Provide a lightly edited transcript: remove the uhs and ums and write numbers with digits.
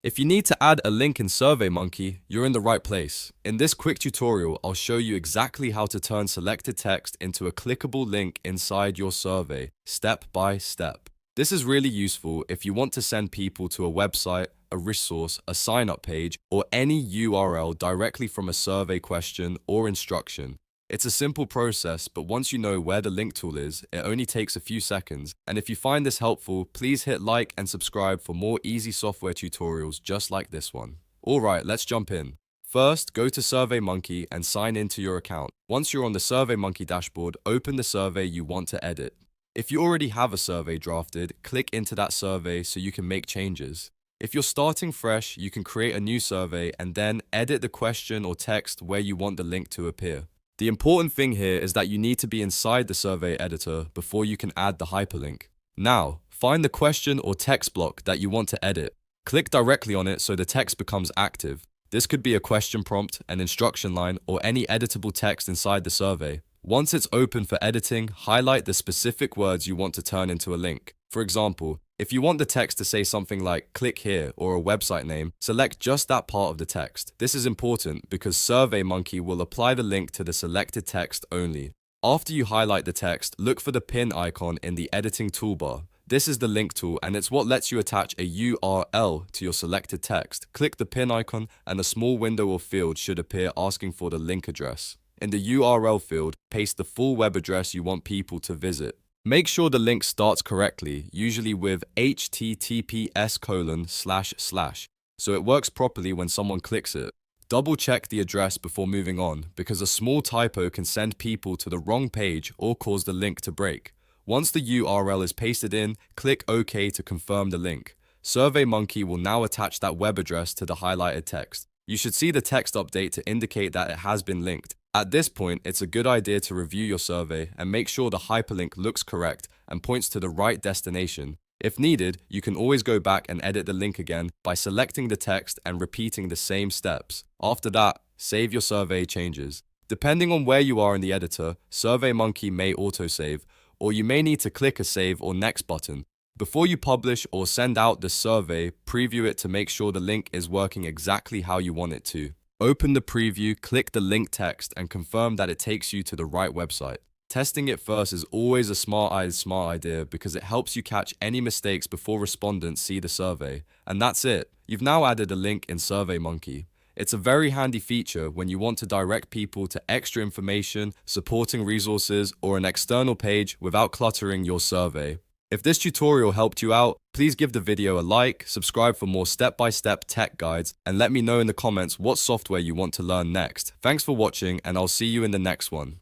If you need to add a link in SurveyMonkey, you're in the right place. In this quick tutorial, I'll show you exactly how to turn selected text into a clickable link inside your survey, step by step. This is really useful if you want to send people to a website, a resource, a sign-up page, or any URL directly from a survey question or instruction. It's a simple process, but once you know where the link tool is, it only takes a few seconds. And if you find this helpful, please hit like and subscribe for more easy software tutorials just like this one. Alright, let's jump in. First, go to SurveyMonkey and sign into your account. Once you're on the SurveyMonkey dashboard, open the survey you want to edit. If you already have a survey drafted, click into that survey so you can make changes. If you're starting fresh, you can create a new survey and then edit the question or text where you want the link to appear. The important thing here is that you need to be inside the survey editor before you can add the hyperlink. Now, find the question or text block that you want to edit. Click directly on it so the text becomes active. This could be a question prompt, an instruction line, or any editable text inside the survey. Once it's open for editing, highlight the specific words you want to turn into a link. For example, if you want the text to say something like "click here" or a website name, select just that part of the text. This is important because SurveyMonkey will apply the link to the selected text only. After you highlight the text, look for the pin icon in the editing toolbar. This is the link tool and it's what lets you attach a URL to your selected text. Click the pin icon and a small window or field should appear asking for the link address. In the URL field, paste the full web address you want people to visit. Make sure the link starts correctly, usually with https:// so it works properly when someone clicks it. Double check the address before moving on, because a small typo can send people to the wrong page or cause the link to break. Once the URL is pasted in, click OK to confirm the link. SurveyMonkey will now attach that web address to the highlighted text. You should see the text update to indicate that it has been linked. At this point, it's a good idea to review your survey and make sure the hyperlink looks correct and points to the right destination. If needed, you can always go back and edit the link again by selecting the text and repeating the same steps. After that, save your survey changes. Depending on where you are in the editor, SurveyMonkey may autosave, or you may need to click a Save or Next button. Before you publish or send out the survey, preview it to make sure the link is working exactly how you want it to. Open the preview, click the link text, and confirm that it takes you to the right website. Testing it first is always a smart idea because it helps you catch any mistakes before respondents see the survey. And that's it. You've now added a link in SurveyMonkey. It's a very handy feature when you want to direct people to extra information, supporting resources, or an external page without cluttering your survey. If this tutorial helped you out, please give the video a like, subscribe for more step-by-step tech guides, and let me know in the comments what software you want to learn next. Thanks for watching, and I'll see you in the next one.